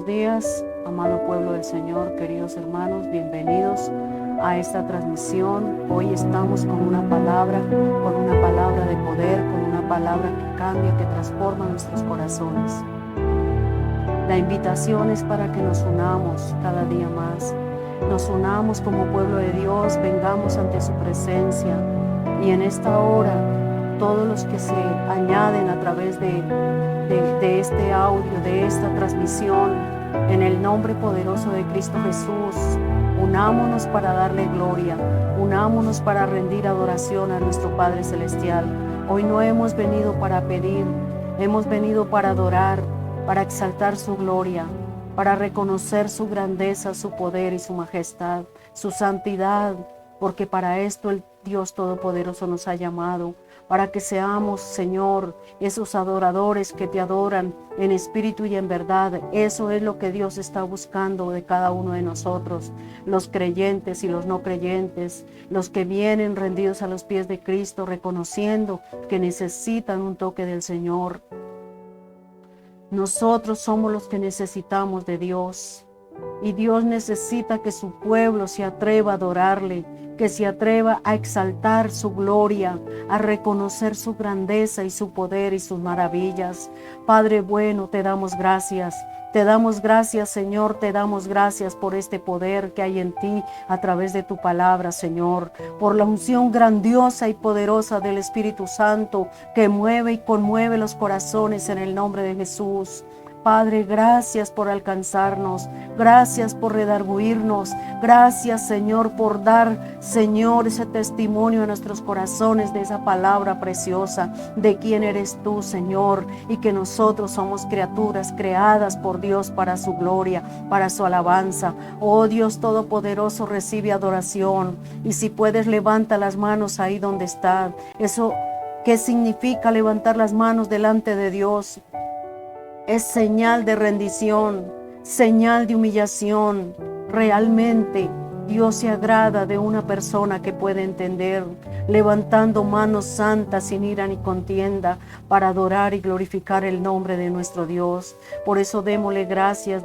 buenos días, amado pueblo del Señor, queridos hermanos, bienvenidos a esta transmisión. Hoy estamos con una palabra de poder, con una palabra que cambia, que transforma nuestros corazones. La invitación es para que nos unamos cada día más, nos unamos como pueblo de Dios, vengamos ante su presencia y en esta hora todos los que se añaden a través de este audio, de esta transmisión, en el nombre poderoso de Cristo Jesús, unámonos para darle gloria, unámonos para rendir adoración a nuestro Padre Celestial. Hoy no hemos venido para pedir, hemos venido para adorar, para exaltar su gloria, para reconocer su grandeza, su poder y su majestad, su santidad, porque para esto el Dios Todopoderoso nos ha llamado, para que seamos, Señor, esos adoradores que te adoran en espíritu y en verdad. Eso es lo que Dios está buscando de cada uno de nosotros, los creyentes y los no creyentes, los que vienen rendidos a los pies de Cristo, reconociendo que necesitan un toque del Señor. Nosotros somos los que necesitamos de Dios, y Dios necesita que su pueblo se atreva a adorarle, que se atreva a exaltar su gloria, a reconocer su grandeza y su poder y sus maravillas. Padre bueno, te damos gracias, Señor, te damos gracias por este poder que hay en ti a través de tu palabra, Señor, por la unción grandiosa y poderosa del Espíritu Santo que mueve y conmueve los corazones en el nombre de Jesús. Padre, gracias por alcanzarnos, gracias por redarguirnos, gracias, Señor, por dar, Señor, ese testimonio a nuestros corazones de esa palabra preciosa, de quién eres tú, Señor, y que nosotros somos criaturas creadas por Dios para su gloria, para su alabanza. Oh Dios Todopoderoso, recibe adoración, y si puedes, levanta las manos ahí donde está. Eso, ¿qué significa levantar las manos delante de Dios? Es señal de rendición, señal de humillación. Realmente Dios se agrada de una persona que puede entender, levantando manos santas sin ira ni contienda para adorar y glorificar el nombre de nuestro Dios. Por eso démosle gracias,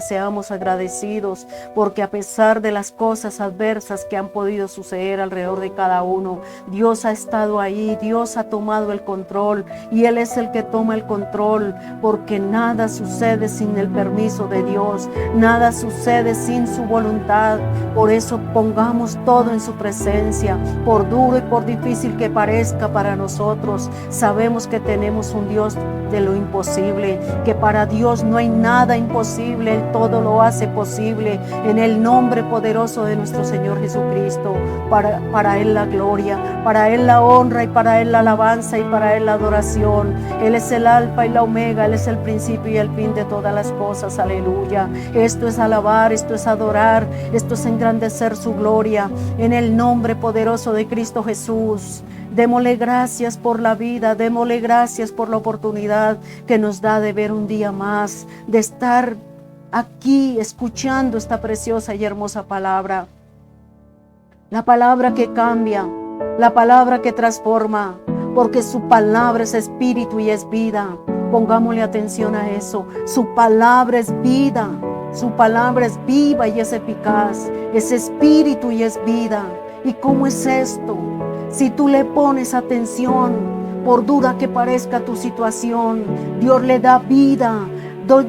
seamos agradecidos, porque a pesar de las cosas adversas que han podido suceder alrededor de cada uno, Dios ha estado ahí, Dios ha tomado el control y Él es el que toma el control, porque nada sucede sin el permiso de Dios, nada sucede sin su voluntad. Por eso pongamos todo en su presencia, por duro y por difícil que parezca para nosotros. Sabemos que tenemos un Dios de lo imposible, que para Dios no hay nada imposible, Él todo lo hace posible, en el nombre poderoso de nuestro Señor Jesucristo. Para Él la gloria, para Él la honra y para Él la alabanza y para Él la adoración. Él es el alfa y la omega, Él es el principio y el fin de todas las cosas, aleluya. Esto es alabar, esto es adorar, esto es engrandecer su gloria, en el nombre poderoso de Cristo Jesús. Démosle gracias por la vida, démosle gracias por la oportunidad que nos da de ver un día más, de estar aquí escuchando esta preciosa y hermosa palabra. La palabra que cambia, la palabra que transforma, porque su palabra es espíritu y es vida. Pongámosle atención a eso. Su palabra es vida, su palabra es viva y es eficaz, es espíritu y es vida. ¿Y cómo es esto? Si tú le pones atención, por dura que parezca tu situación, Dios le da vida.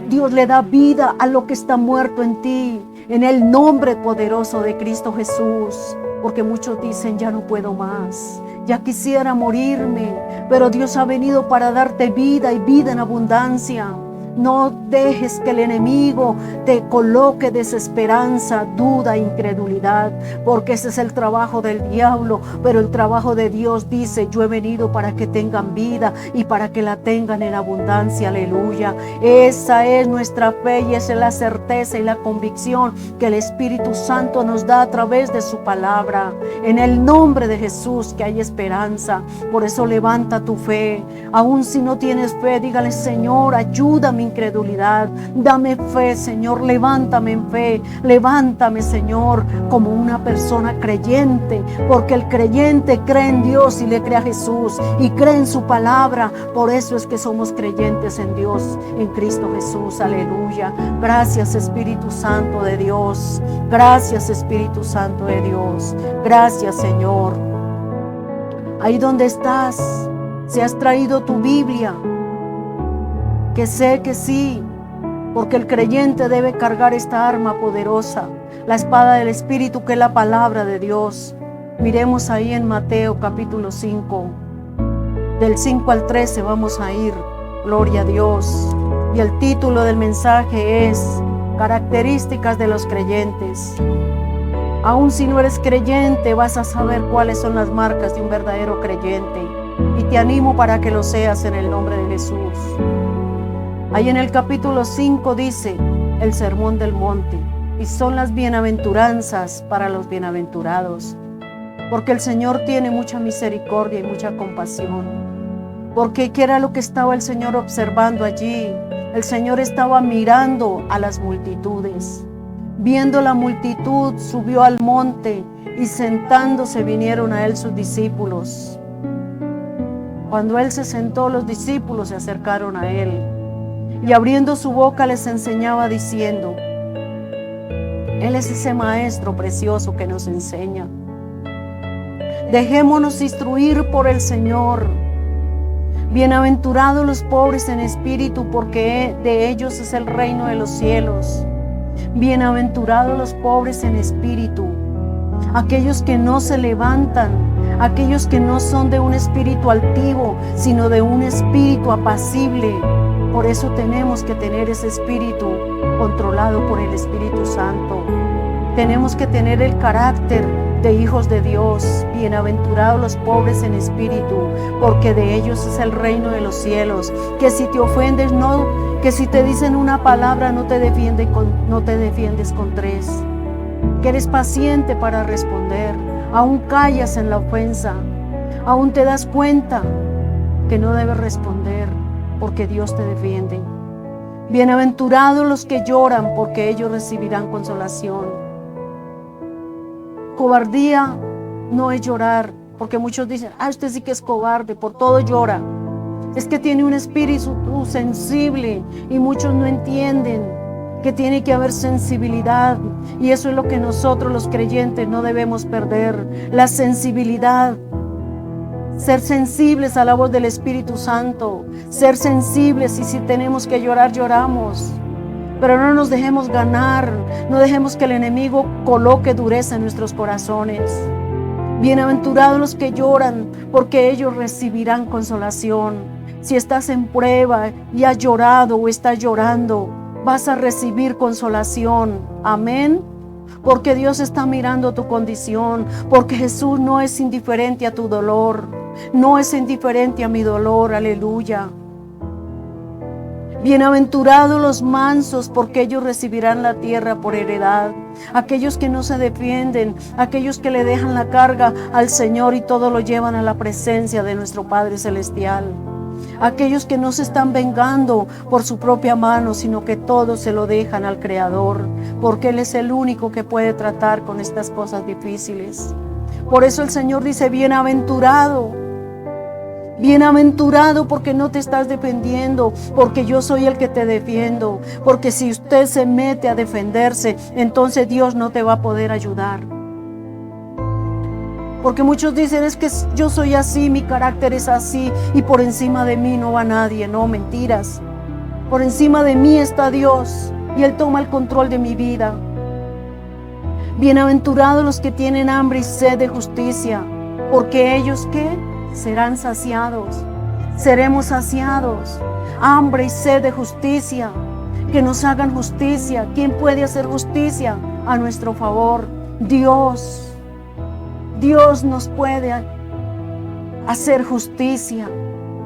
Dios le da vida a lo que está muerto en ti, en el nombre poderoso de Cristo Jesús. Porque muchos dicen, ya no puedo más, ya quisiera morirme, pero Dios ha venido para darte vida y vida en abundancia. No dejes que el enemigo te coloque desesperanza, duda, incredulidad, porque ese es el trabajo del diablo. Pero el trabajo de Dios dice, yo he venido para que tengan vida y para que la tengan en abundancia, aleluya. Esa es nuestra fe y esa es la certeza y la convicción que el Espíritu Santo nos da a través de su palabra. En el nombre de Jesús que hay esperanza. Por eso levanta tu fe. Aún si no tienes fe, dígale, Señor, ayúdame mi incredulidad. Dame fe, Señor, levántame en fe. Levántame, Señor, como una persona creyente, porque el creyente cree en Dios y le cree a Jesús y cree en su palabra. Por eso es que somos creyentes en Dios, en Cristo Jesús. Aleluya. Gracias, Espíritu Santo de Dios. Gracias, Espíritu Santo de Dios. Gracias, Señor. Ahí donde estás, si has traído tu Biblia, que sé que sí, porque el creyente debe cargar esta arma poderosa, la espada del Espíritu, que es la palabra de Dios. Miremos ahí en Mateo capítulo 5, del 5 al 13 vamos a ir. Gloria a Dios. Y el título del mensaje es Características de los creyentes. Aún si no eres creyente, vas a saber cuáles son las marcas de un verdadero creyente. Y te animo para que lo seas en el nombre de Jesús. Ahí en el capítulo 5 dice el sermón del monte. Y son las bienaventuranzas para los bienaventurados. Porque el Señor tiene mucha misericordia y mucha compasión. Porque ¿qué era lo que estaba el Señor observando allí? El Señor estaba mirando a las multitudes. Viendo la multitud, subió al monte y sentándose vinieron a él sus discípulos. Cuando él se sentó, los discípulos se acercaron a él y abriendo su boca les enseñaba diciendo: Él es ese maestro precioso que nos enseña. Dejémonos instruir por el Señor. Bienaventurados los pobres en espíritu, porque de ellos es el reino de los cielos. Bienaventurados los pobres en espíritu, aquellos que no se levantan, aquellos que no son de un espíritu altivo, sino de un espíritu apacible. Por eso tenemos que tener ese espíritu controlado por el Espíritu Santo. Tenemos que tener el carácter de hijos de Dios. Bienaventurados los pobres en espíritu, porque de ellos es el reino de los cielos. Que si te ofendes, no, que si te dicen una palabra, no te defiendes con tres. Que eres paciente para responder. Aún callas en la ofensa. Aún te das cuenta que no debes responder, porque Dios te defiende. Bienaventurados los que lloran, porque ellos recibirán consolación. Cobardía no es llorar, porque muchos dicen: usted sí que es cobarde, por todo llora. Es que tiene un espíritu sensible y muchos no entienden que tiene que haber sensibilidad, y eso es lo que nosotros los creyentes no debemos perder, la sensibilidad. Ser sensibles a la voz del Espíritu Santo, ser sensibles, y si tenemos que llorar, lloramos. Pero no nos dejemos ganar, no dejemos que el enemigo coloque dureza en nuestros corazones. Bienaventurados los que lloran, porque ellos recibirán consolación. Si estás en prueba y has llorado o estás llorando, vas a recibir consolación. Amén. Porque Dios está mirando tu condición, porque Jesús no es indiferente a tu dolor, no es indiferente a mi dolor. Aleluya. Bienaventurados los mansos, porque ellos recibirán la tierra por heredad. Aquellos que no se defienden, aquellos que le dejan la carga al Señor y todo lo llevan a la presencia de nuestro Padre Celestial. Aquellos que no se están vengando por su propia mano, sino que todo se lo dejan al Creador, porque Él es el único que puede tratar con estas cosas difíciles. Por eso el Señor dice: bienaventurado. Bienaventurado, porque no te estás defendiendo, porque yo soy el que te defiendo. Porque si usted se mete a defenderse, entonces Dios no te va a poder ayudar. Porque muchos dicen: es que yo soy así, mi carácter es así, y por encima de mí no va nadie. No, mentiras. Por encima de mí está Dios, y Él toma el control de mi vida. Bienaventurados los que tienen hambre y sed de justicia, porque ellos, ¿qué? Serán saciados. Seremos saciados. Hambre y sed de justicia. Que nos hagan justicia. ¿Quién puede hacer justicia a nuestro favor? Dios. Dios nos puede hacer justicia.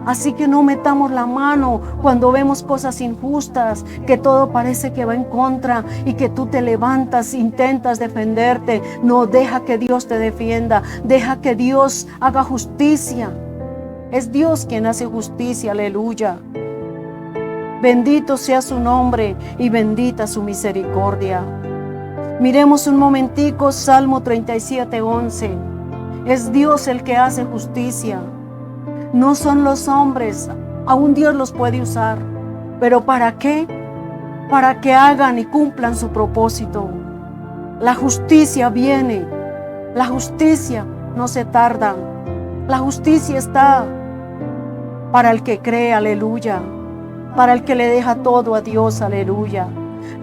Así que no metamos la mano cuando vemos cosas injustas, que todo parece que va en contra y que tú te levantas, intentas defenderte. No, deja que Dios te defienda, deja que Dios haga justicia. Es Dios quien hace justicia, aleluya. Bendito sea su nombre y bendita su misericordia. Miremos un momentico Salmo 37:11. Es Dios el que hace justicia. No son los hombres, aún Dios los puede usar. ¿Pero para qué? Para que hagan y cumplan su propósito. La justicia viene. La justicia no se tarda. La justicia está para el que cree, aleluya. Para el que le deja todo a Dios, aleluya.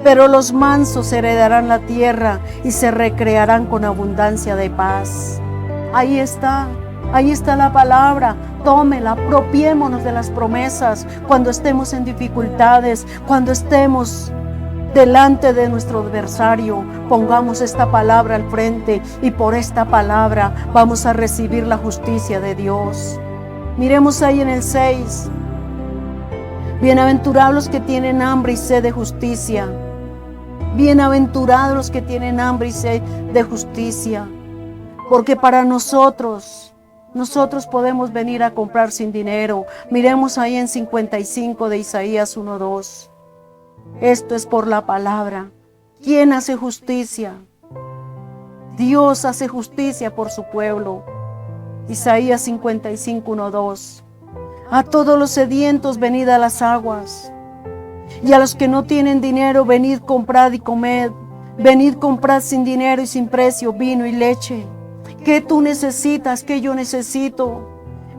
Pero los mansos heredarán la tierra y se recrearán con abundancia de paz. Ahí está la palabra. Tómela, apropiémonos de las promesas cuando estemos en dificultades, cuando estemos delante de nuestro adversario. Pongamos esta palabra al frente y por esta palabra vamos a recibir la justicia de Dios. Miremos ahí en el 6. Bienaventurados los que tienen hambre y sed de justicia. Bienaventurados los que tienen hambre y sed de justicia. Porque para nosotros podemos venir a comprar sin dinero. Miremos ahí en 55 de Isaías 1:2. Esto es por la palabra. ¿Quién hace justicia? Dios hace justicia por su pueblo. Isaías 55:1-2. A todos los sedientos venid a las aguas, y a los que no tienen dinero venid, comprad y comed. Venid, comprad sin dinero y sin precio vino y leche. ¿Qué tú necesitas? ¿Qué yo necesito?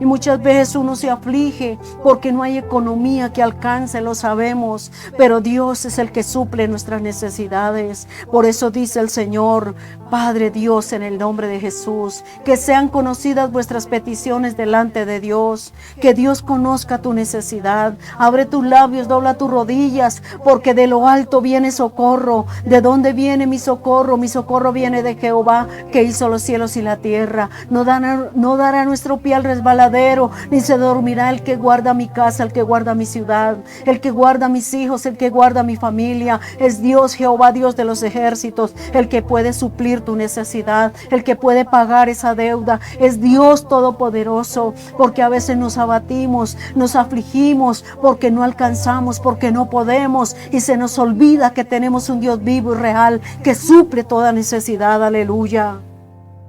Y muchas veces uno se aflige porque no hay economía que alcance, lo sabemos, pero Dios es el que suple nuestras necesidades. Por eso dice el Señor, Padre Dios, en el nombre de Jesús, que sean conocidas vuestras peticiones delante de Dios, que Dios conozca tu necesidad. Abre tus labios, dobla tus rodillas, porque de lo alto viene socorro. ¿De dónde viene mi socorro? Mi socorro viene de Jehová, que hizo los cielos y la tierra. No dará nuestro pie al resbaladero, ni se dormirá el que guarda mi casa, el que guarda mi ciudad, el que guarda mis hijos, el que guarda mi familia. Es Dios, Jehová, Dios de los ejércitos, el que puede suplir tu necesidad, el que puede pagar esa deuda. Es Dios todopoderoso, porque a veces nos abatimos, nos afligimos, porque no alcanzamos, porque no podemos, y se nos olvida que tenemos un Dios vivo y real, que suple toda necesidad, aleluya.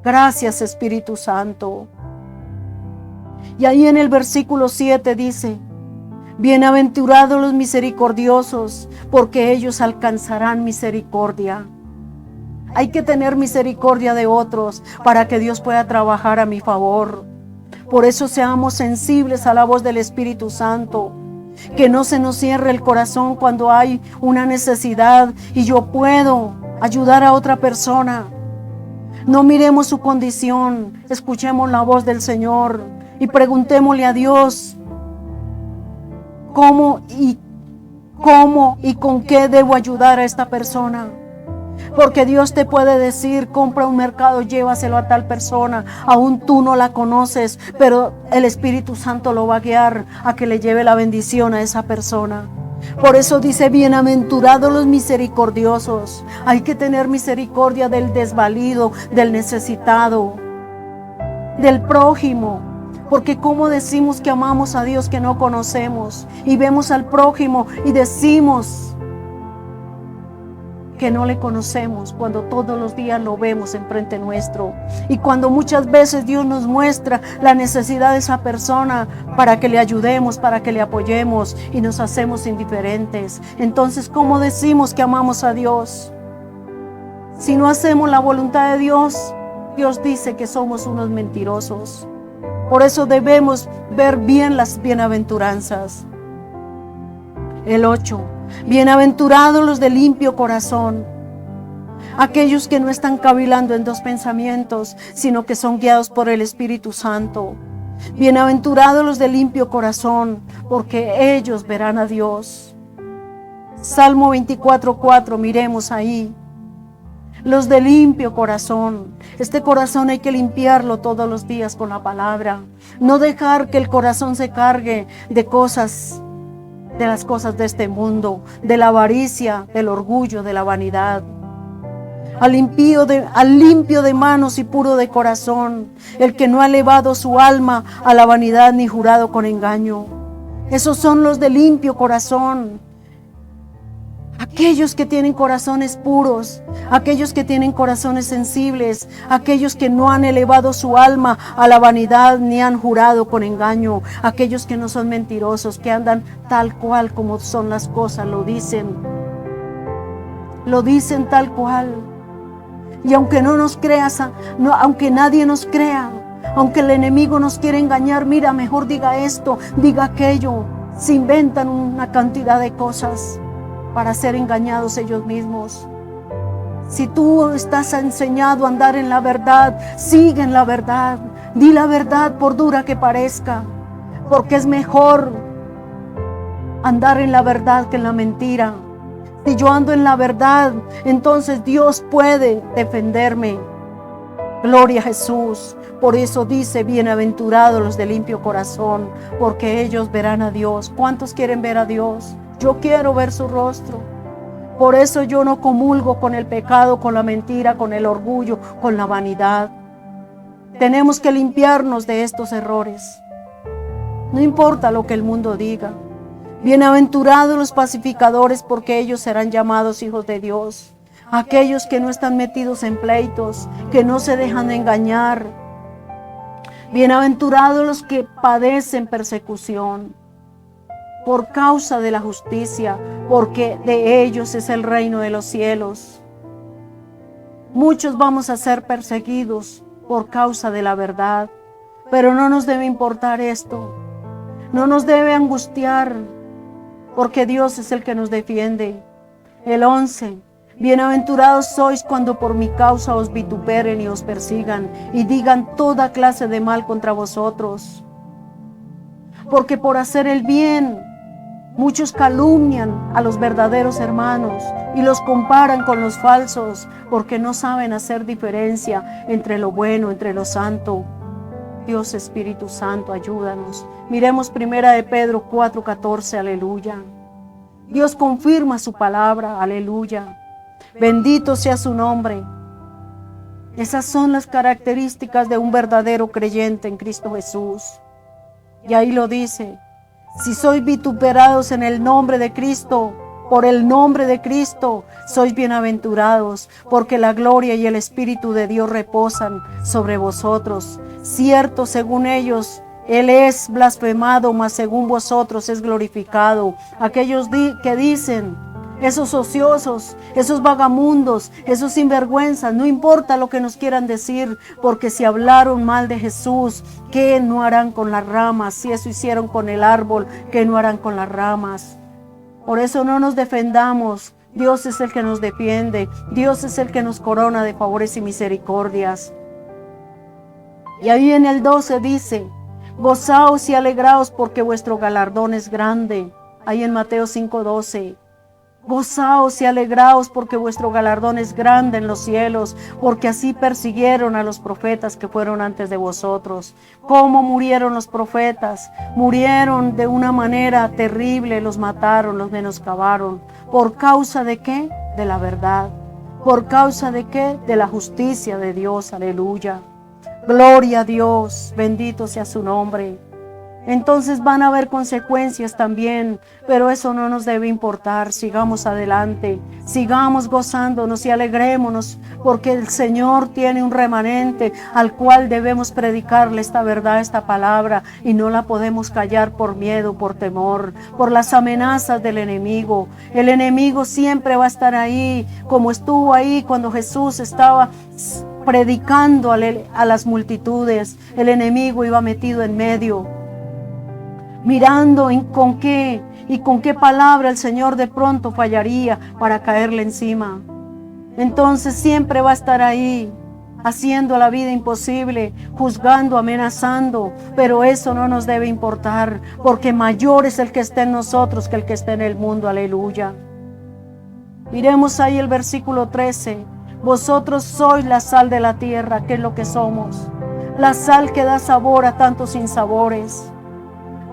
Gracias, Espíritu Santo. Y ahí en el versículo 7 dice, bienaventurados los misericordiosos, porque ellos alcanzarán misericordia. Hay que tener misericordia de otros para que Dios pueda trabajar a mi favor. Por eso seamos sensibles a la voz del Espíritu Santo. Que no se nos cierre el corazón cuando hay una necesidad y yo puedo ayudar a otra persona. No miremos su condición, escuchemos la voz del Señor y preguntémosle a Dios cómo y con qué debo ayudar a esta persona. Porque Dios te puede decir, compra un mercado, llévaselo a tal persona. Aún tú no la conoces, pero el Espíritu Santo lo va a guiar a que le lleve la bendición a esa persona. Por eso dice, bienaventurados los misericordiosos. Hay que tener misericordia del desvalido, del necesitado, del prójimo. Porque ¿cómo decimos que amamos a Dios que no conocemos? Y vemos al prójimo y decimos que no le conocemos cuando todos los días lo vemos enfrente nuestro. Y cuando muchas veces Dios nos muestra la necesidad de esa persona para que le ayudemos, para que le apoyemos, y nos hacemos indiferentes. Entonces, ¿cómo decimos que amamos a Dios? Si no hacemos la voluntad de Dios, Dios dice que somos unos mentirosos. Por eso debemos ver bien las bienaventuranzas. El 8. Bienaventurados los de limpio corazón, aquellos que no están cavilando en dos pensamientos, sino que son guiados por el Espíritu Santo. Bienaventurados los de limpio corazón, porque ellos verán a Dios. Salmo 24:4, miremos ahí. Los de limpio corazón. Este corazón hay que limpiarlo todos los días con la palabra. No dejar que el corazón se cargue de las cosas de este mundo, de la avaricia, del orgullo, de la vanidad. Al limpio de manos y puro de corazón, el que no ha elevado su alma a la vanidad ni jurado con engaño. Esos son los de limpio corazón. Aquellos que tienen corazones puros, aquellos que tienen corazones sensibles, aquellos que no han elevado su alma a la vanidad ni han jurado con engaño, aquellos que no son mentirosos, que andan tal cual como son las cosas, lo dicen tal cual. Y aunque no nos creas, aunque nadie nos crea, aunque el enemigo nos quiere engañar, mira, mejor diga esto, diga aquello, se inventan una cantidad de cosas para ser engañados ellos mismos. Si tú estás enseñado a andar en la verdad, sigue en la verdad, di la verdad por dura que parezca, porque es mejor andar en la verdad que en la mentira. Si yo ando en la verdad, entonces Dios puede defenderme. Gloria a Jesús. Por eso dice, bienaventurados los de limpio corazón, porque ellos verán a Dios. ¿Cuántos quieren ver a Dios? Yo quiero ver su rostro. Por eso yo no comulgo con el pecado, con la mentira, con el orgullo, con la vanidad. Tenemos que limpiarnos de estos errores. No importa lo que el mundo diga. Bienaventurados los pacificadores, porque ellos serán llamados hijos de Dios. Aquellos que no están metidos en pleitos, que no se dejan engañar. Bienaventurados los que padecen persecución por causa de la justicia, porque de ellos es el reino de los cielos. Muchos vamos a ser perseguidos por causa de la verdad, pero no nos debe importar esto. No nos debe angustiar, porque Dios es el que nos defiende. El 11. Bienaventurados sois cuando por mi causa os vituperen y os persigan y digan toda clase de mal contra vosotros. Porque por hacer el bien, muchos calumnian a los verdaderos hermanos y los comparan con los falsos, porque no saben hacer diferencia entre lo bueno, entre lo santo. Dios Espíritu Santo, ayúdanos. Miremos 1 de Pedro 4:14, aleluya. Dios confirma su palabra, aleluya. Bendito sea su nombre. Esas son las características de un verdadero creyente en Cristo Jesús. Y ahí lo dice, si sois vituperados en el nombre de Cristo, por el nombre de Cristo, sois bienaventurados, porque la gloria y el Espíritu de Dios reposan sobre vosotros. Cierto, según ellos, Él es blasfemado, mas según vosotros es glorificado. Aquellos que dicen, esos ociosos, esos vagamundos, esos sinvergüenzas, no importa lo que nos quieran decir, porque si hablaron mal de Jesús, ¿qué no harán con las ramas? Si eso hicieron con el árbol, ¿qué no harán con las ramas? Por eso no nos defendamos. Dios es el que nos defiende. Dios es el que nos corona de favores y misericordias. Y ahí en el 12 dice, gozaos y alegraos porque vuestro galardón es grande. Ahí en Mateo 5:12. Gozaos y alegraos porque vuestro galardón es grande en los cielos, porque así persiguieron a los profetas que fueron antes de vosotros. ¿Cómo murieron los profetas? Murieron de una manera terrible, los mataron, los menoscabaron. ¿Por causa de qué? De la verdad. ¿Por causa de qué? De la justicia de Dios, aleluya. Gloria a Dios, bendito sea su nombre. Entonces van a haber consecuencias también, pero eso no nos debe importar. Sigamos adelante, sigamos gozándonos y alegrémonos, porque el Señor tiene un remanente al cual debemos predicarle esta verdad, esta palabra, y no la podemos callar por miedo, por temor, por las amenazas del enemigo. El enemigo siempre va a estar ahí, como estuvo ahí cuando Jesús estaba predicando a las multitudes. El enemigo iba metido en medio, mirando con qué palabra el Señor de pronto fallaría para caerle encima. Entonces siempre va a estar ahí, haciendo la vida imposible, juzgando, amenazando, pero eso no nos debe importar, porque mayor es el que está en nosotros que el que está en el mundo, aleluya. Miremos ahí el versículo 13, vosotros sois la sal de la tierra, ¿qué es lo que somos? La sal que da sabor a tantos sinsabores.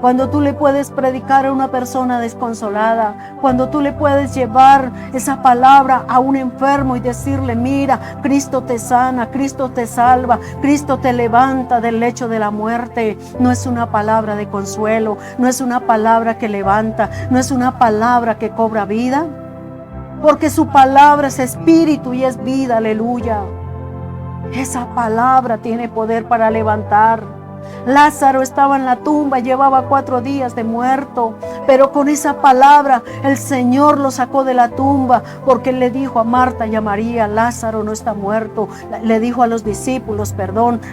Cuando tú le puedes predicar a una persona desconsolada, cuando tú le puedes llevar esa palabra a un enfermo y decirle, mira, Cristo te sana, Cristo te salva, Cristo te levanta del lecho de la muerte. No es una palabra de consuelo, no es una palabra que levanta, no es una palabra que cobra vida, porque su palabra es espíritu y es vida, aleluya. Esa palabra tiene poder para levantar. Lázaro estaba en la tumba, llevaba 4 días de muerto, pero con esa palabra el Señor lo sacó de la tumba, porque le dijo a Marta y a María, Lázaro no está muerto. Le dijo a los discípulos,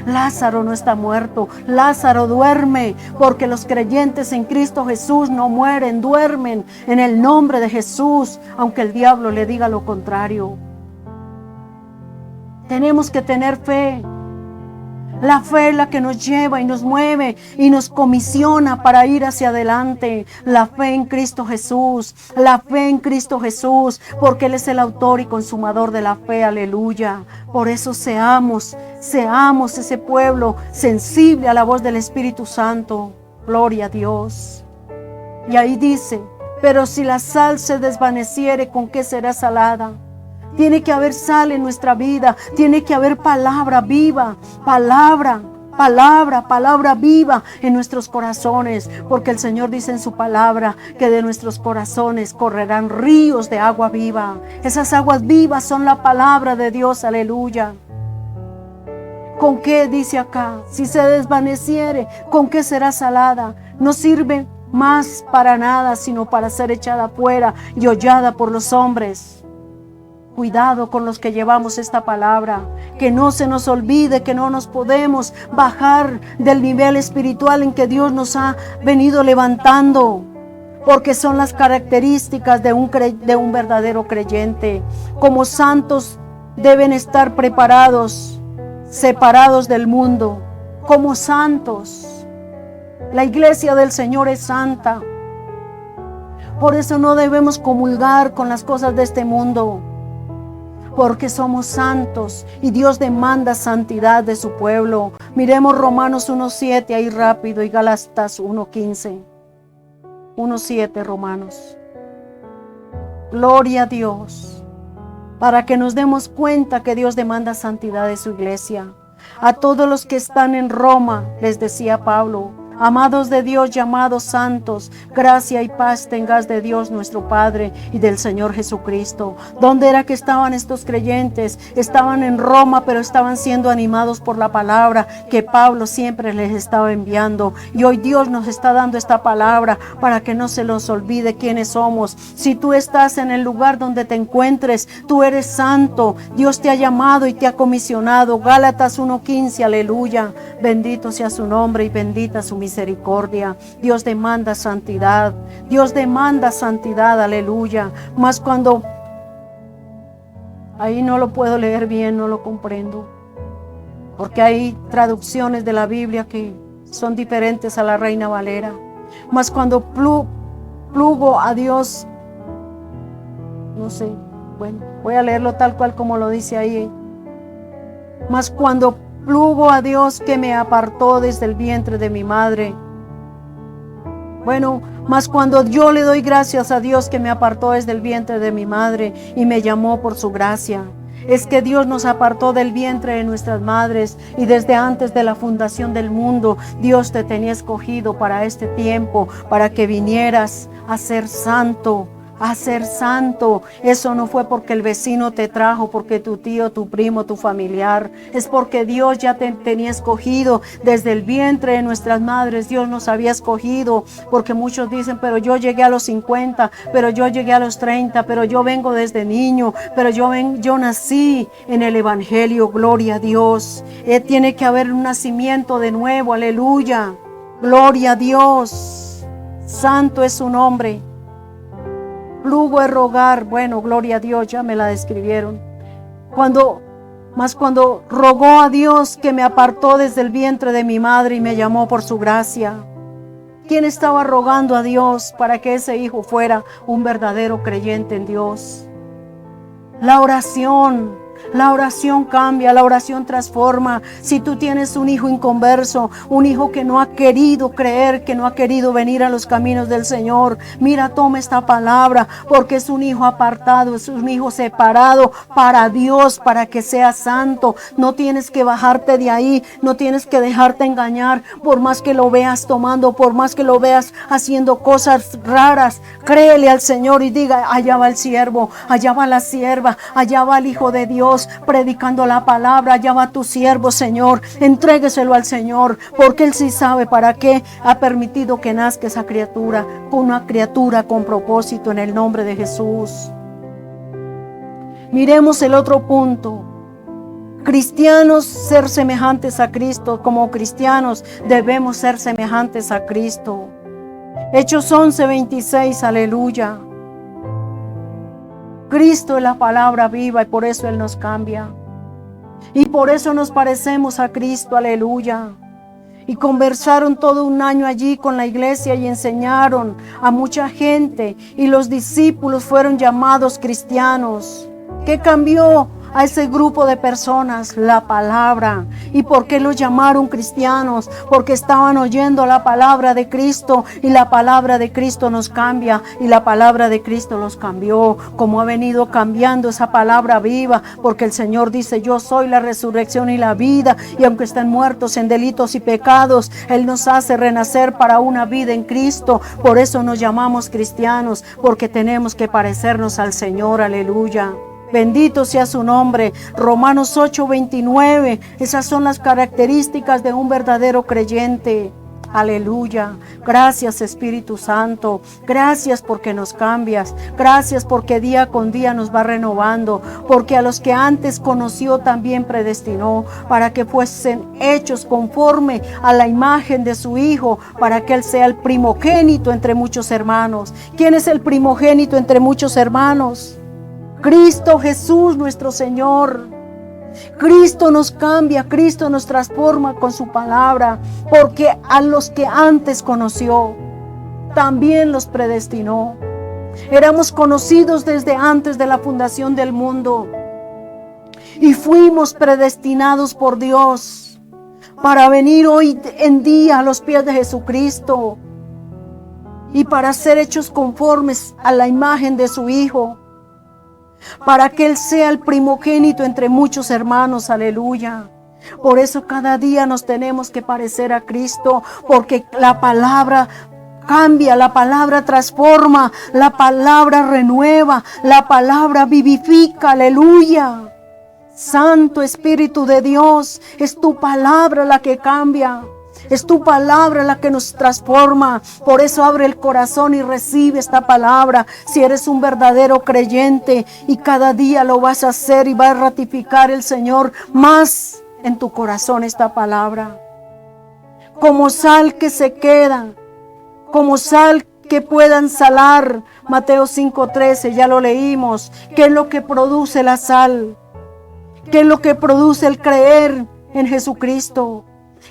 Lázaro no está muerto, Lázaro duerme, porque los creyentes en Cristo Jesús no mueren, duermen en el nombre de Jesús, aunque el diablo le diga lo contrario. Tenemos que tener fe. La fe es la que nos lleva y nos mueve y nos comisiona para ir hacia adelante. La fe en Cristo Jesús, la fe en Cristo Jesús, porque Él es el autor y consumador de la fe, aleluya. Por eso seamos ese pueblo sensible a la voz del Espíritu Santo. Gloria a Dios. Y ahí dice, pero si la sal se desvaneciere, ¿con qué será salada? Tiene que haber sal en nuestra vida, tiene que haber palabra viva, palabra viva en nuestros corazones, porque el Señor dice en su palabra que de nuestros corazones correrán ríos de agua viva. Esas aguas vivas son la palabra de Dios, aleluya. ¿Con qué dice acá? Si se desvaneciere, ¿con qué será salada? No sirve más para nada, sino para ser echada fuera y hollada por los hombres. Cuidado con los que llevamos esta palabra, que no se nos olvide que no nos podemos bajar del nivel espiritual en que Dios nos ha venido levantando, porque son las características de un verdadero creyente. Como santos deben estar preparados, separados del mundo, como santos. La iglesia del Señor es santa. Por eso no debemos comulgar con las cosas de este mundo, porque somos santos y Dios demanda santidad de su pueblo. Miremos Romanos 1:7 ahí rápido y Gálatas 1:15. 1:7 Romanos. Gloria a Dios, para que nos demos cuenta que Dios demanda santidad de su iglesia. A todos los que están en Roma, les decía Pablo, amados de Dios, llamados santos, gracia y paz tengas de Dios nuestro Padre y del Señor Jesucristo. ¿Dónde era que estaban estos creyentes? Estaban en Roma, pero estaban siendo animados por la palabra que Pablo siempre les estaba enviando. Y hoy Dios nos está dando esta palabra para que no se nos olvide quiénes somos. Si tú estás en el lugar donde te encuentres, tú eres santo. Dios te ha llamado y te ha comisionado. Gálatas 1:15, aleluya. Bendito sea su nombre y bendita su misericordia. Dios demanda santidad. Dios demanda santidad, aleluya. Mas cuando ahí no lo puedo leer bien, no lo comprendo, porque hay traducciones de la Biblia que son diferentes a la Reina Valera. Mas cuando plugo a Dios, no sé, bueno, voy a leerlo tal cual como lo dice ahí. Mas cuando plugo a Dios que me apartó desde el vientre de mi madre. Bueno, mas cuando yo le doy gracias a Dios que me apartó desde el vientre de mi madre y me llamó por su gracia. Es que Dios nos apartó del vientre de nuestras madres y desde antes de la fundación del mundo, Dios te tenía escogido para este tiempo, para que vinieras a ser santo. A ser santo. Eso no fue porque el vecino te trajo, porque tu tío, tu primo, tu familiar. Es porque Dios ya te tenía escogido desde el vientre de nuestras madres. Dios nos había escogido, porque muchos dicen, pero yo llegué a los 50, pero yo llegué a los 30, pero yo vengo desde niño, pero yo nací en el Evangelio. Gloria a Dios. Tiene que haber un nacimiento de nuevo, aleluya. Gloria a Dios. Santo es su nombre. Plugo es rogar, bueno, gloria a Dios, ya me la describieron. Cuando rogó a Dios que me apartó desde el vientre de mi madre y me llamó por su gracia. ¿Quién estaba rogando a Dios para que ese hijo fuera un verdadero creyente en Dios? La oración, La oración cambia, la oración transforma. Si tú tienes un hijo inconverso, un hijo que no ha querido creer, que no ha querido venir a los caminos del Señor, mira, toma esta palabra, porque es un hijo apartado, es un hijo separado para Dios, para que sea santo. No tienes que bajarte de ahí, no tienes que dejarte engañar, por más que lo veas tomando, por más que lo veas haciendo cosas raras. Créele al Señor y diga, allá va el siervo, allá va la sierva, allá va el Hijo de Dios predicando la palabra, allá va tu siervo, Señor. Entrégueselo al Señor, porque Él sí sabe para qué ha permitido que nazca esa criatura, una criatura con propósito, en el nombre de Jesús. Miremos el otro punto. Cristianos, ser semejantes a Cristo. Como cristianos debemos ser semejantes a Cristo. Hechos 11:26, aleluya. Cristo es la palabra viva y por eso Él nos cambia. Y por eso nos parecemos a Cristo, aleluya. Y conversaron todo un año allí con la iglesia y enseñaron a mucha gente. Y los discípulos fueron llamados cristianos. ¿Qué cambió a ese grupo de personas? La palabra. ¿Y por qué los llamaron cristianos? Porque estaban oyendo la palabra de Cristo, y la palabra de Cristo nos cambia, y la palabra de Cristo los cambió, como ha venido cambiando esa palabra viva, porque el Señor dice, yo soy la resurrección y la vida, y aunque estén muertos en delitos y pecados, Él nos hace renacer para una vida en Cristo. Por eso nos llamamos cristianos, porque tenemos que parecernos al Señor, aleluya. Bendito sea su nombre. Romanos 8:29. Esas son las características de un verdadero creyente. Aleluya. Gracias, Espíritu Santo. Gracias porque nos cambias. Gracias porque día con día nos va renovando. Porque a los que antes conoció también predestinó para que fuesen hechos conforme a la imagen de su Hijo, para que Él sea el primogénito entre muchos hermanos. ¿Quién es el primogénito entre muchos hermanos? Cristo Jesús, nuestro Señor. Cristo nos cambia, Cristo nos transforma con su palabra, porque a los que antes conoció, también los predestinó. Éramos conocidos desde antes de la fundación del mundo y fuimos predestinados por Dios para venir hoy en día a los pies de Jesucristo y para ser hechos conformes a la imagen de su Hijo, para que Él sea el primogénito entre muchos hermanos, aleluya. Por eso cada día nos tenemos que parecer a Cristo, porque la palabra cambia, la palabra transforma, la palabra renueva, la palabra vivifica, aleluya. Santo Espíritu de Dios, es tu palabra la que cambia. Es tu palabra la que nos transforma. Por eso abre el corazón y recibe esta palabra. Si eres un verdadero creyente, y cada día lo vas a hacer y va a ratificar el Señor más en tu corazón esta palabra. Como sal que se queda, como sal que puedan salar. Mateo 5:13, ya lo leímos. ¿Qué es lo que produce la sal? ¿Qué es lo que produce el creer en Jesucristo?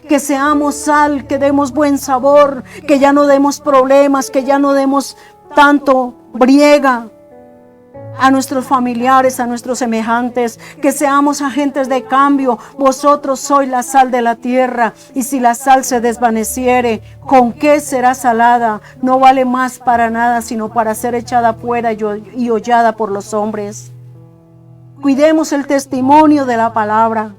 Que seamos sal, que demos buen sabor, que ya no demos problemas, que ya no demos tanto briega a nuestros familiares, a nuestros semejantes, que seamos agentes de cambio. Vosotros sois la sal de la tierra, y si la sal se desvaneciere, ¿con qué será salada? No vale más para nada, sino para ser echada fuera y hollada por los hombres. Cuidemos el testimonio de la palabra.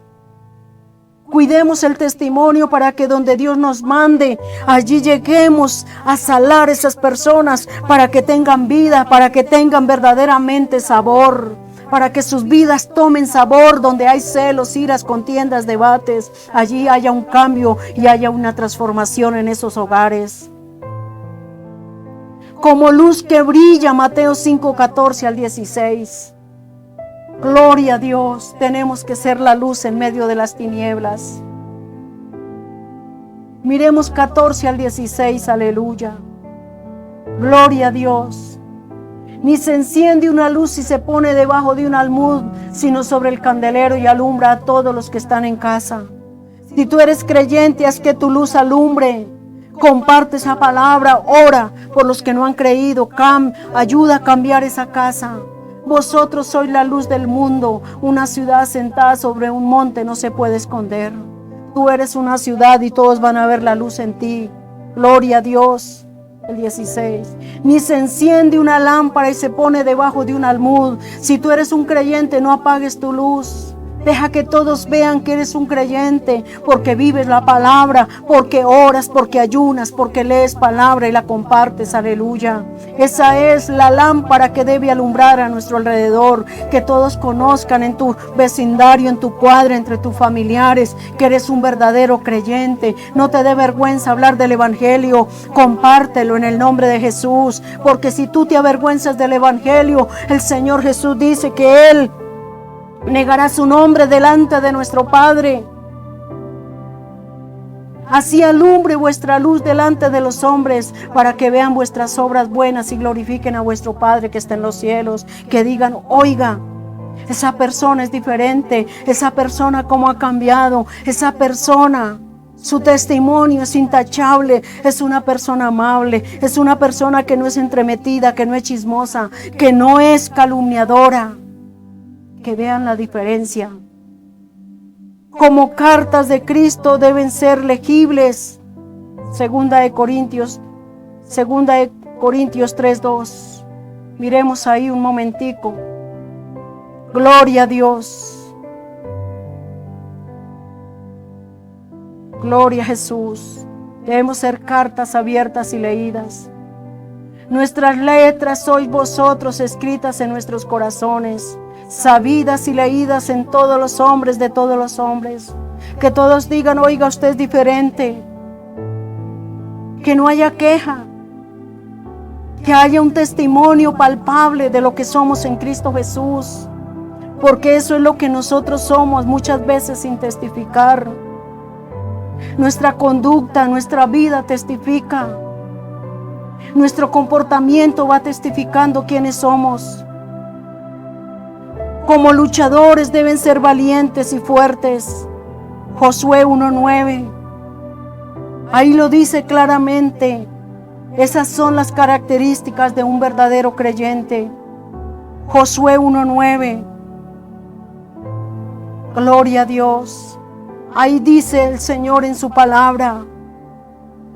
Cuidemos el testimonio para que donde Dios nos mande, allí lleguemos a salar esas personas para que tengan vida, para que tengan verdaderamente sabor, para que sus vidas tomen sabor. Donde hay celos, iras, contiendas, debates, allí haya un cambio y haya una transformación en esos hogares. Como luz que brilla, Mateo 5:14-16. Gloria a Dios, tenemos que ser la luz en medio de las tinieblas. Miremos 14-16, aleluya. Gloria a Dios. Ni se enciende una luz y se pone debajo de un almud, sino sobre el candelero, y alumbra a todos los que están en casa. Si tú eres creyente, haz que tu luz alumbre. Comparte esa palabra, ora por los que no han creído, ayuda a cambiar esa casa. Vosotros sois la luz del mundo. Una ciudad sentada sobre un monte no se puede esconder. Tú eres una ciudad y todos van a ver la luz en ti. Gloria a Dios. El 16. Ni se enciende una lámpara y se pone debajo de un almud. Si tú eres un creyente, no apagues tu luz. Deja que todos vean que eres un creyente, porque vives la palabra, porque oras, porque ayunas, porque lees palabra y la compartes. Aleluya. Esa es la lámpara que debe alumbrar a nuestro alrededor. Que todos conozcan en tu vecindario, en tu cuadra, entre tus familiares, que eres un verdadero creyente. No te dé vergüenza hablar del evangelio. Compártelo en el nombre de Jesús. Porque si tú te avergüenzas del evangelio, el Señor Jesús dice que Él negará su nombre delante de nuestro Padre. Así alumbre vuestra luz delante de los hombres, para que vean vuestras obras buenas y glorifiquen a vuestro Padre que está en los cielos. Que digan: oiga, esa persona es diferente, esa persona cómo ha cambiado, esa persona, su testimonio es intachable, es una persona amable, es una persona que no es entremetida, que no es chismosa, que no es calumniadora. Que vean la diferencia. Como cartas de Cristo deben ser legibles. Segunda de Corintios 3:2. Miremos ahí un momentico. Gloria a Dios. Gloria a Jesús. Debemos ser cartas abiertas y leídas. Nuestras letras sois vosotros, escritas en nuestros corazones, sabidas y leídas en todos los hombres, de todos los hombres. Que todos digan: oiga, usted es diferente. Que no haya queja. Que haya un testimonio palpable de lo que somos en Cristo Jesús. Porque eso es lo que nosotros somos muchas veces sin testificar. Nuestra conducta, nuestra vida testifica. Nuestro comportamiento va testificando quiénes somos. Como luchadores deben ser valientes y fuertes. Josué 1:9. Ahí lo dice claramente. Esas son las características de un verdadero creyente. Josué 1:9. Gloria a Dios. Ahí dice el Señor en su palabra.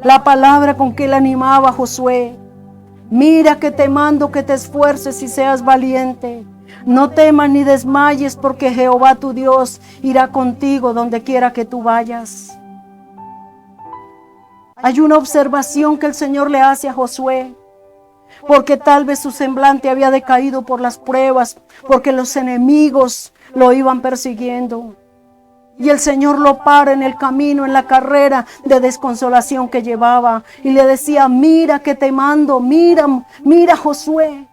La palabra con que él animaba a Josué. Mira que te mando que te esfuerces y seas valiente. No temas ni desmayes, porque Jehová tu Dios irá contigo donde quiera que tú vayas. Hay una observación que el Señor le hace a Josué, porque tal vez su semblante había decaído por las pruebas, porque los enemigos lo iban persiguiendo. Y el Señor lo para en el camino, en la carrera de desconsolación que llevaba, y le decía: mira que te mando, mira Josué.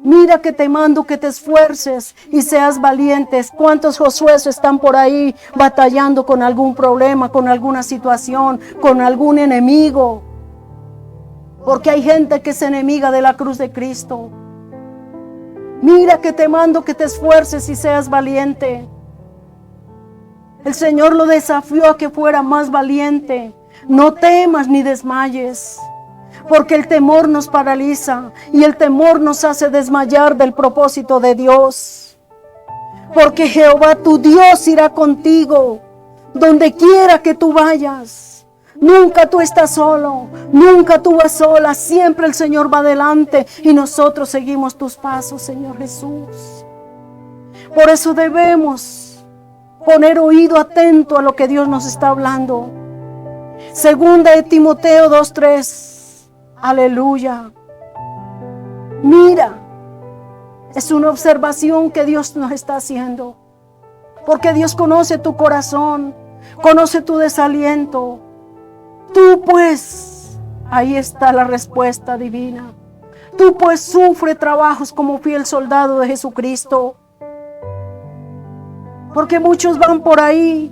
Mira que te mando que te esfuerces y seas valientes. ¿Cuántos Josués están por ahí batallando con algún problema, con alguna situación, con algún enemigo? Porque hay gente que es enemiga de la cruz de Cristo. Mira que te mando que te esfuerces y seas valiente. El Señor lo desafió a que fuera más valiente. No temas ni desmayes. Porque el temor nos paraliza y el temor nos hace desmayar del propósito de Dios. Porque Jehová tu Dios irá contigo donde quiera que tú vayas. Nunca tú estás solo, nunca tú vas sola. Siempre el Señor va adelante y nosotros seguimos tus pasos, Señor Jesús. Por eso debemos poner oído atento a lo que Dios nos está hablando. Segunda de Timoteo 2:3. Aleluya. Mira, es una observación que Dios nos está haciendo. Porque Dios conoce tu corazón, conoce tu desaliento. Tú pues, ahí está la respuesta divina. Tú pues sufre trabajos como fiel soldado de Jesucristo. Porque muchos van por ahí,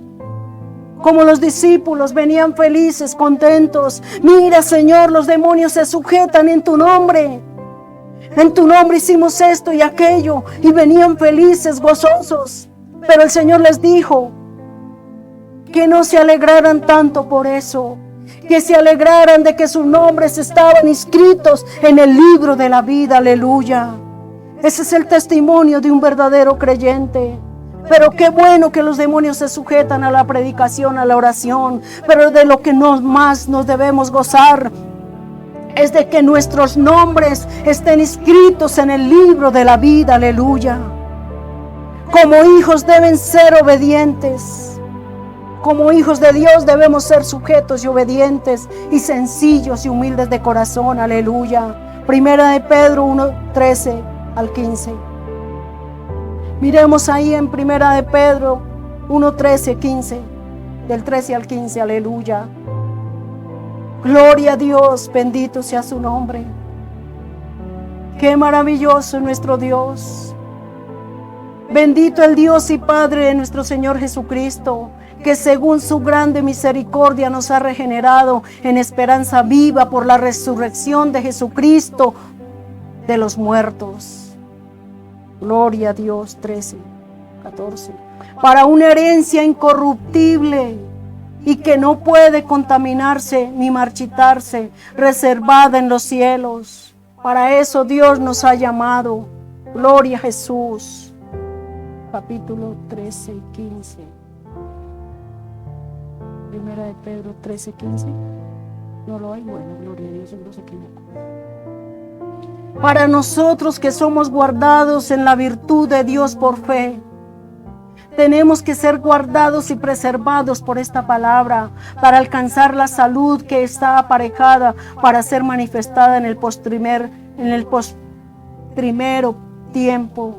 como los discípulos, venían felices, contentos. Mira, Señor, los demonios se sujetan en tu nombre. En tu nombre hicimos esto y aquello. Y venían felices, gozosos. Pero el Señor les dijo que no se alegraran tanto por eso. Que se alegraran de que sus nombres estaban inscritos en el libro de la vida. Aleluya. Ese es el testimonio de un verdadero creyente. Pero qué bueno que los demonios se sujetan a la predicación, a la oración. Pero de lo que más nos debemos gozar es de que nuestros nombres estén inscritos en el libro de la vida. Aleluya. Como hijos deben ser obedientes. Como hijos de Dios debemos ser sujetos y obedientes y sencillos y humildes de corazón. Aleluya. Primera de Pedro 1:13 al 15. Miremos ahí en Primera de Pedro 1:13, 15. Del 13 al 15. Aleluya. Gloria a Dios, bendito sea su nombre. Qué maravilloso es nuestro Dios. Bendito el Dios y Padre de nuestro Señor Jesucristo, que según su grande misericordia nos ha regenerado en esperanza viva por la resurrección de Jesucristo de los muertos. Gloria a Dios. 13, 14. Para una herencia incorruptible y que no puede contaminarse ni marchitarse, reservada en los cielos. Para eso Dios nos ha llamado. Gloria a Jesús. Capítulo 13 y 15. Primera de Pedro 13, 15. No lo hay. Bueno, gloria a Dios, no se equivoco. Para nosotros que somos guardados en la virtud de Dios por fe, tenemos que ser guardados y preservados por esta palabra para alcanzar la salud que está aparejada para ser manifestada en el postrimero tiempo.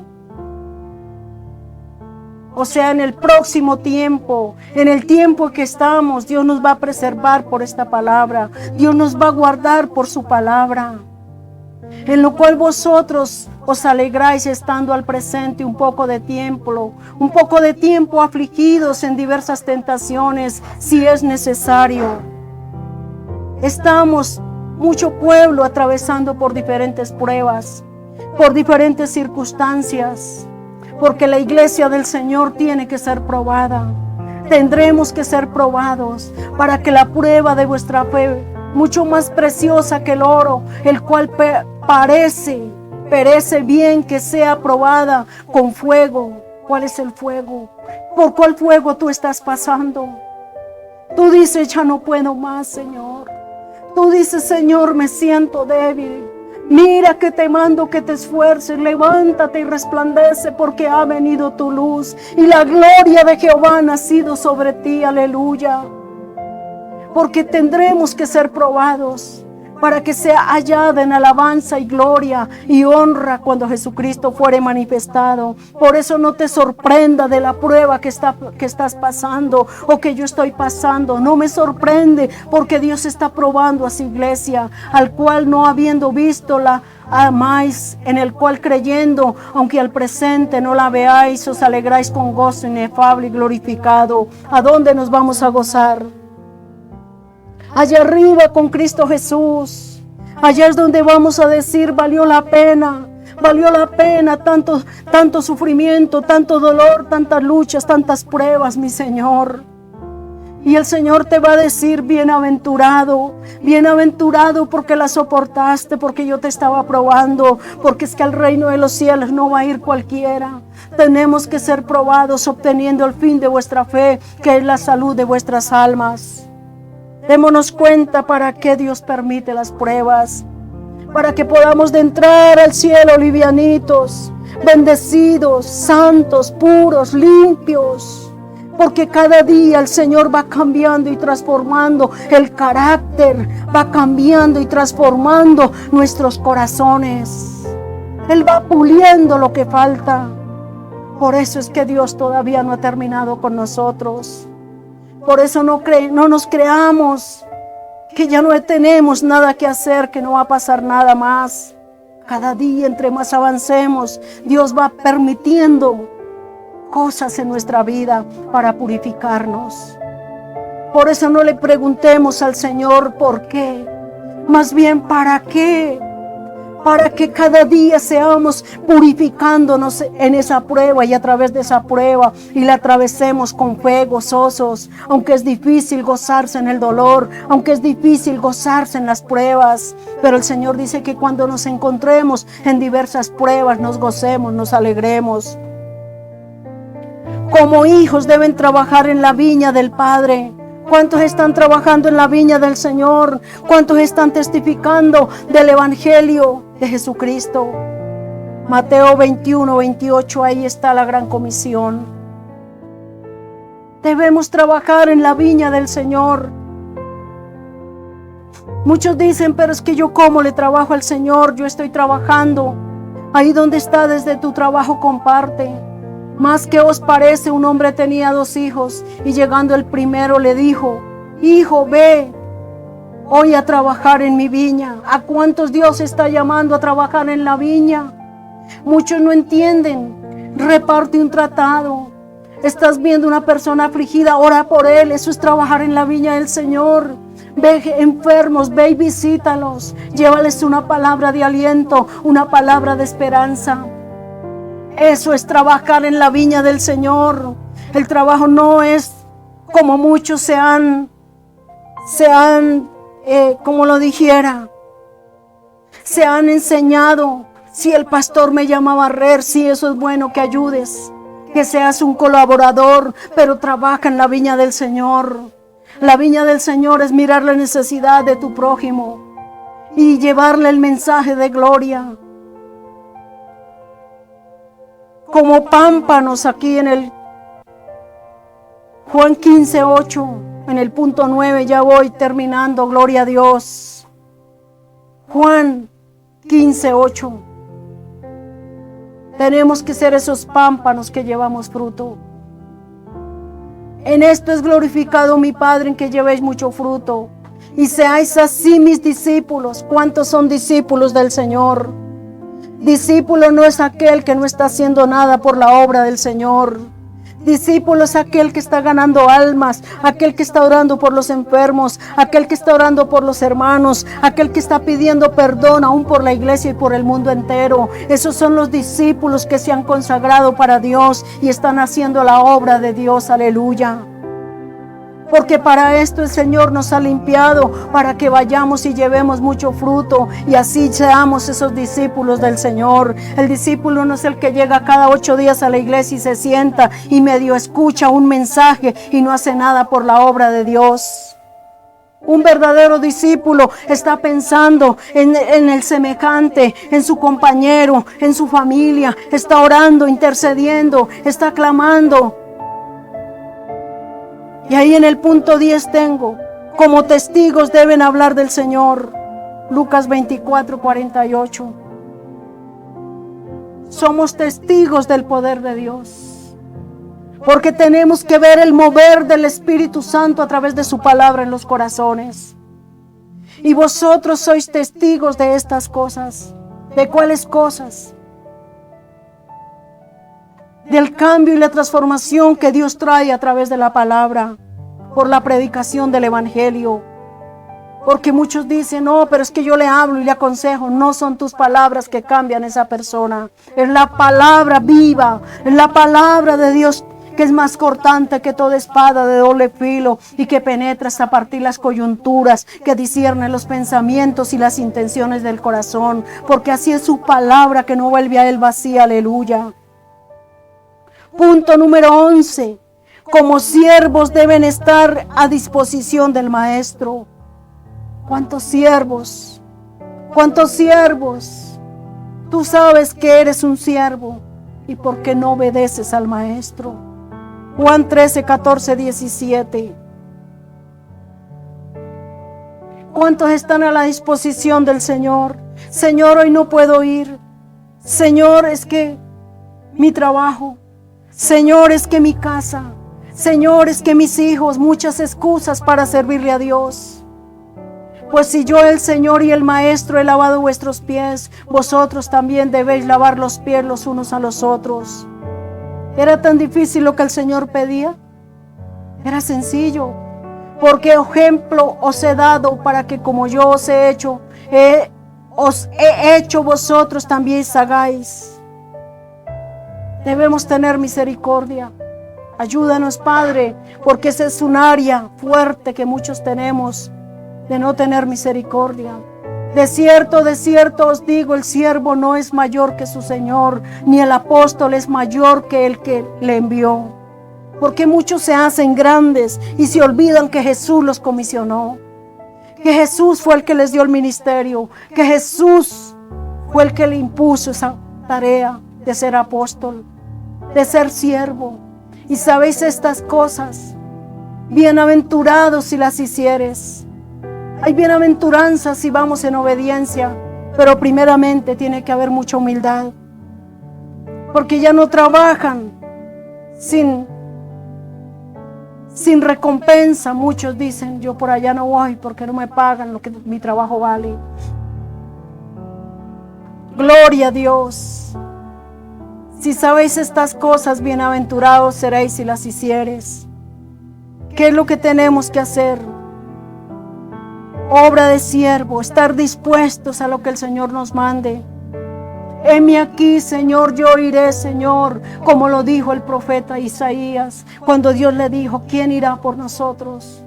O sea, en el próximo tiempo, en el tiempo que estamos, Dios nos va a preservar por esta palabra. Dios nos va a guardar por su palabra. En lo cual vosotros os alegráis estando al presente un poco de tiempo afligidos en diversas tentaciones, si es necesario. Estamos, mucho pueblo, atravesando por diferentes pruebas, por diferentes circunstancias, porque la iglesia del Señor tiene que ser probada. Tendremos que ser probados para que la prueba de vuestra fe, mucho más preciosa que el oro, el cual perece bien, que sea probada con fuego. ¿Cuál es el fuego? ¿Por cuál fuego tú estás pasando? Tú dices, ya no puedo más, Señor. Tú dices, Señor, me siento débil. Mira que te mando que te esfuerces, levántate y resplandece, porque ha venido tu luz y la gloria de Jehová ha nacido sobre ti. Aleluya. Porque tendremos que ser probados para que sea hallada en alabanza y gloria y honra cuando Jesucristo fuere manifestado. Por eso no te sorprenda de la prueba que estás pasando o que yo estoy pasando. No me sorprende, porque Dios está probando a su iglesia, al cual no habiendo visto la amáis, en el cual creyendo, aunque al presente no la veáis, os alegráis con gozo inefable y glorificado. ¿A dónde nos vamos a gozar? Allá arriba con Cristo Jesús. Allá es donde vamos a decir, valió la pena tanto sufrimiento, tanto dolor, tantas luchas, tantas pruebas, mi Señor. Y el Señor te va a decir, bienaventurado porque la soportaste, porque yo te estaba probando, porque es que al reino de los cielos no va a ir cualquiera. Tenemos que ser probados, obteniendo el fin de vuestra fe, que es la salud de vuestras almas. Démonos cuenta para qué Dios permite las pruebas, para que podamos de entrar al cielo livianitos, bendecidos, santos, puros, limpios, porque cada día el Señor va cambiando y transformando el carácter, va cambiando y transformando nuestros corazones. Él va puliendo lo que falta. Por eso es que Dios todavía no ha terminado con nosotros. Por eso no nos creamos que ya no tenemos nada que hacer, que no va a pasar nada más. Cada día, entre más avancemos, Dios va permitiendo cosas en nuestra vida para purificarnos. Por eso no le preguntemos al Señor por qué, más bien para qué. para que cada día seamos purificándonos en esa prueba y a través de esa prueba y la atravesemos con fe, gozosos, aunque es difícil gozarse en el dolor, aunque es difícil gozarse en las pruebas, pero el Señor dice que cuando nos encontremos en diversas pruebas nos gocemos, nos alegremos. Como hijos deben trabajar en la viña del Padre. ¿Cuántos están trabajando en la viña del Señor? ¿Cuántos están testificando del Evangelio de Jesucristo? Mateo 21, 28, ahí está la gran comisión. Debemos trabajar en la viña del Señor. Muchos dicen, pero es que yo cómo le trabajo al Señor, yo estoy trabajando. Ahí donde está desde tu trabajo comparte. Más que os parece, un hombre tenía 2 hijos y llegando el primero le dijo: hijo, ve hoy a trabajar en mi viña. ¿A cuántos Dios está llamando a trabajar en la viña? Muchos no entienden. Reparte un tratado. Estás viendo una persona afligida, ora por él. Eso es trabajar en la viña del Señor. Ve enfermos, ve y visítalos. Llévales una palabra de aliento, una palabra de esperanza. Eso es trabajar en la viña del Señor. El trabajo no es como muchos se han como lo dijera, se han enseñado. Si el pastor me llama a barrer, sí, eso es bueno, que ayudes, que seas un colaborador, pero trabaja en la viña del Señor. La viña del Señor es mirar la necesidad de tu prójimo y llevarle el mensaje de gloria. Como pámpanos aquí en el Juan 15:8, en el punto 9, ya voy terminando, gloria a Dios. Juan 15:8. Tenemos que ser esos pámpanos que llevamos fruto. En esto es glorificado mi Padre, en que llevéis mucho fruto y seáis así mis discípulos. ¿Cuántos son discípulos del Señor? Discípulo no es aquel que no está haciendo nada por la obra del Señor. Discípulo es aquel que está ganando almas, aquel que está orando por los enfermos, aquel que está orando por los hermanos, aquel que está pidiendo perdón aún por la iglesia y por el mundo entero. Esos son los discípulos que se han consagrado para Dios y están haciendo la obra de Dios. Aleluya. Porque para esto el Señor nos ha limpiado, para que vayamos y llevemos mucho fruto y así seamos esos discípulos del Señor. El discípulo no es el que llega cada 8 días a la iglesia y se sienta y medio escucha un mensaje y no hace nada por la obra de Dios. Un verdadero discípulo está pensando en el semejante, en su compañero, en su familia, está orando, intercediendo, está clamando. Y ahí en el punto 10 tengo, como testigos deben hablar del Señor. Lucas 24:48. Somos testigos del poder de Dios, porque tenemos que ver el mover del Espíritu Santo a través de su palabra en los corazones. Y vosotros sois testigos de estas cosas. ¿De cuáles cosas? Del cambio y la transformación que Dios trae a través de la palabra, por la predicación del Evangelio. Porque muchos dicen, no, pero es que yo le hablo y le aconsejo. No son tus palabras que cambian a esa persona. Es la palabra viva, es la palabra de Dios que es más cortante que toda espada de doble filo y que penetra hasta partir las coyunturas, que discierne los pensamientos y las intenciones del corazón. Porque así es su palabra, que no vuelve a él vacía. Aleluya. Punto número 11. Como siervos deben estar a disposición del Maestro. ¿Cuántos siervos? ¿Cuántos siervos? Tú sabes que eres un siervo y por qué no obedeces al Maestro. Juan 13:14-17. ¿Cuántos están a la disposición del Señor? Señor, hoy no puedo ir. Señor, es que mi trabajo. Señor, es que mi casa. Señor, es que mis hijos. Muchas excusas para servirle a Dios. Pues si yo, el Señor y el Maestro, he lavado vuestros pies, vosotros también debéis lavar los pies los unos a los otros. ¿Era tan difícil lo que el Señor pedía? Era sencillo. Porque ejemplo os he dado para que como yo os he hecho, os he hecho, vosotros también hagáis. Debemos tener misericordia. Ayúdanos, Padre, porque esa es un área fuerte que muchos tenemos, de no tener misericordia. De cierto os digo, el siervo no es mayor que su Señor, ni el apóstol es mayor que el que le envió. Porque muchos se hacen grandes y se olvidan que Jesús los comisionó, que Jesús fue el que les dio el ministerio, que Jesús fue el que le impuso esa tarea de ser apóstol, de ser siervo. Y sabéis estas cosas, bienaventurados si las hicieres. Hay bienaventuranzas si vamos en obediencia, pero primeramente tiene que haber mucha humildad, porque ya no trabajan sin recompensa. Muchos dicen, yo por allá no voy porque no me pagan lo que mi trabajo vale. Gloria a Dios. Si sabéis estas cosas, bienaventurados seréis si las hicieres. ¿Qué es lo que tenemos que hacer? Obra de siervo, estar dispuestos a lo que el Señor nos mande. Heme aquí, Señor, yo iré, Señor, como lo dijo el profeta Isaías, cuando Dios le dijo, ¿quién irá por nosotros?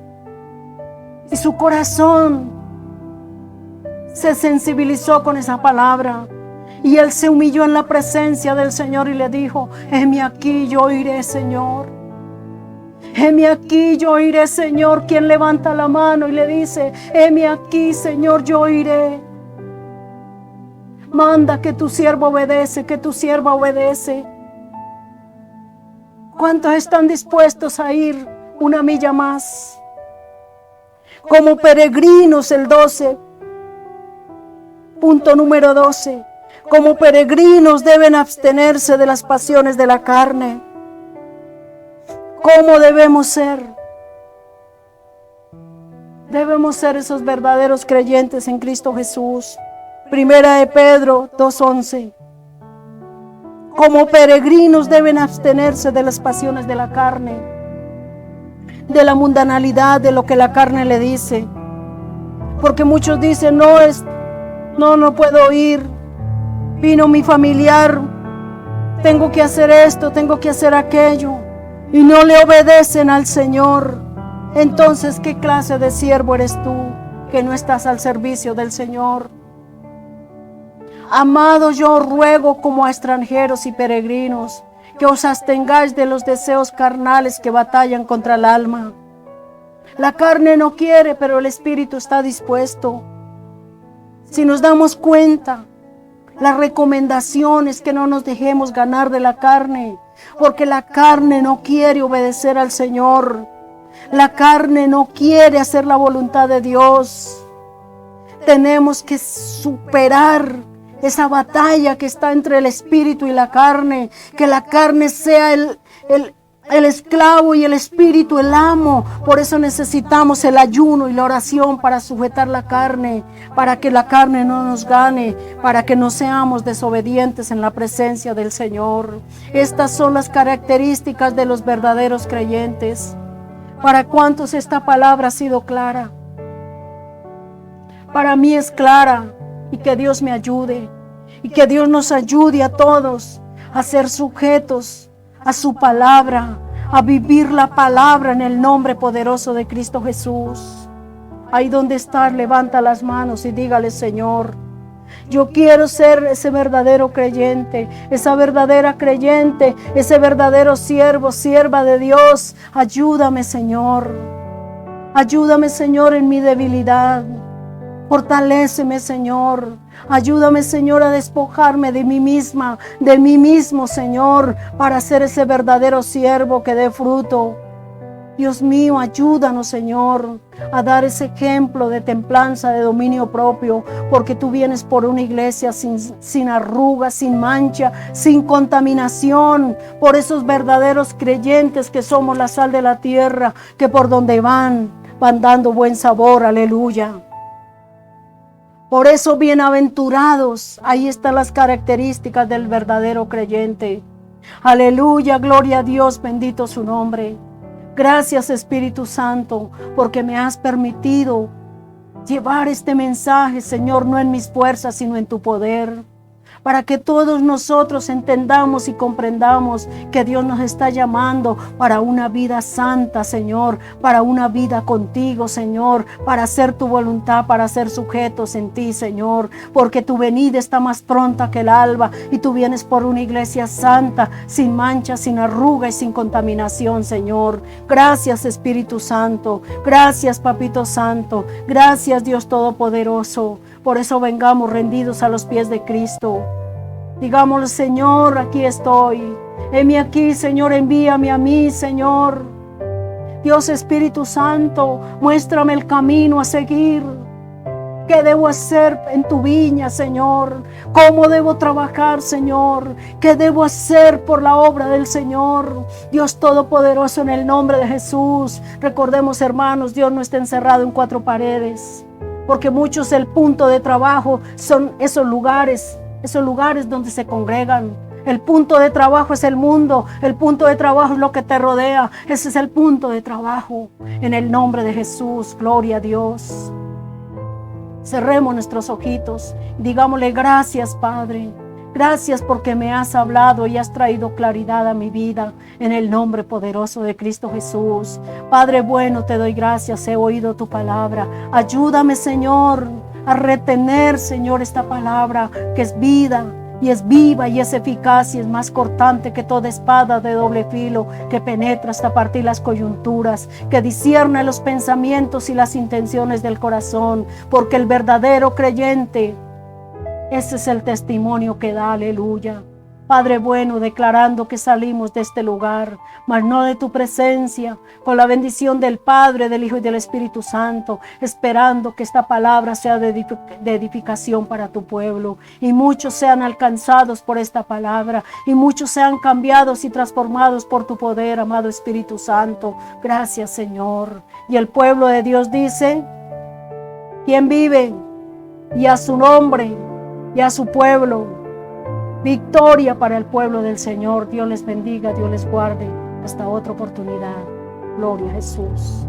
Y su corazón se sensibilizó con esa palabra. Y él se humilló en la presencia del Señor y le dijo, heme aquí, yo iré, Señor. Heme aquí, yo iré, Señor. Quien levanta la mano y le dice, heme aquí, Señor, yo iré. Manda que tu siervo obedece, que tu sierva obedece. ¿Cuántos están dispuestos a ir una milla más? Como peregrinos, el 12. Punto número 12. Como peregrinos deben abstenerse de las pasiones de la carne. ¿Cómo debemos ser? Debemos ser esos verdaderos creyentes en Cristo Jesús. Primera de Pedro 2:11. Como peregrinos deben abstenerse de las pasiones de la carne, de la mundanalidad, de lo que la carne le dice. Porque muchos dicen, no puedo ir. Vino mi familiar, tengo que hacer esto, tengo que hacer aquello, y no le obedecen al Señor. Entonces, ¿qué clase de siervo eres tú que no estás al servicio del Señor? Amados, yo os ruego como a extranjeros y peregrinos, que os abstengáis de los deseos carnales que batallan contra el alma. La carne no quiere, pero el espíritu está dispuesto. Si nos damos cuenta, la recomendación es que no nos dejemos ganar de la carne, porque la carne no quiere obedecer al Señor. La carne no quiere hacer la voluntad de Dios. Tenemos que superar esa batalla que está entre el espíritu y la carne, que la carne sea el esclavo y el espíritu el amo. Por eso necesitamos el ayuno y la oración para sujetar la carne, para que la carne no nos gane, para que no seamos desobedientes en la presencia del Señor. Estas son las características de los verdaderos creyentes. ¿Para cuántos esta palabra ha sido clara? Para mí es clara, y que Dios me ayude, y que Dios nos ayude a todos a ser sujetos a su palabra, a vivir la palabra en el nombre poderoso de Cristo Jesús. Ahí donde estás, levanta las manos y dígale, Señor, yo quiero ser ese verdadero creyente, esa verdadera creyente, ese verdadero siervo, sierva de Dios. Ayúdame, Señor. Ayúdame, Señor, en mi debilidad. Fortaléceme, Señor. Ayúdame, Señor, a despojarme de mí misma, de mí mismo, Señor, para ser ese verdadero siervo que dé fruto. Dios mío, ayúdanos, Señor, a dar ese ejemplo de templanza, de dominio propio, porque tú vienes por una iglesia sin arrugas, sin mancha, sin contaminación, por esos verdaderos creyentes que somos la sal de la tierra, que por donde van dando buen sabor, aleluya. Por eso, bienaventurados, ahí están las características del verdadero creyente. Aleluya, gloria a Dios, bendito su nombre. Gracias, Espíritu Santo, porque me has permitido llevar este mensaje, Señor, no en mis fuerzas, sino en tu poder, para que todos nosotros entendamos y comprendamos que Dios nos está llamando para una vida santa, Señor, para una vida contigo, Señor, para hacer tu voluntad, para ser sujetos en ti, Señor, porque tu venida está más pronta que el alba y tú vienes por una iglesia santa, sin mancha, sin arruga y sin contaminación, Señor. Gracias, Espíritu Santo, gracias, Papito Santo, gracias, Dios Todopoderoso. Por eso vengamos rendidos a los pies de Cristo. Digámosle, Señor, aquí estoy. Heme aquí, Señor, envíame a mí, Señor. Dios Espíritu Santo, muéstrame el camino a seguir. ¿Qué debo hacer en tu viña, Señor? ¿Cómo debo trabajar, Señor? ¿Qué debo hacer por la obra del Señor? Dios Todopoderoso, en el nombre de Jesús. Recordemos, hermanos, Dios no está encerrado en cuatro paredes, porque muchos el punto de trabajo son esos lugares donde se congregan. El punto de trabajo es el mundo, el punto de trabajo es lo que te rodea, ese es el punto de trabajo. En el nombre de Jesús, gloria a Dios. Cerremos nuestros ojitos y digámosle, gracias, Padre. Gracias porque me has hablado y has traído claridad a mi vida, en el nombre poderoso de Cristo Jesús. Padre bueno, te doy gracias, he oído tu palabra. Ayúdame, Señor, a retener, Señor, esta palabra que es vida y es viva y es eficaz y es más cortante que toda espada de doble filo, que penetra hasta partir las coyunturas, que discierne los pensamientos y las intenciones del corazón, porque el verdadero creyente, ese es el testimonio que da, aleluya. Padre bueno, declarando que salimos de este lugar, mas no de tu presencia, con la bendición del Padre, del Hijo y del Espíritu Santo, esperando que esta palabra sea de edificación para tu pueblo, y muchos sean alcanzados por esta palabra, y muchos sean cambiados y transformados por tu poder, amado Espíritu Santo. Gracias, Señor. Y el pueblo de Dios dice, ¿quién vive? Y a su nombre y a su pueblo. Victoria para el pueblo del Señor. Dios les bendiga, Dios les guarde. Hasta otra oportunidad. Gloria a Jesús.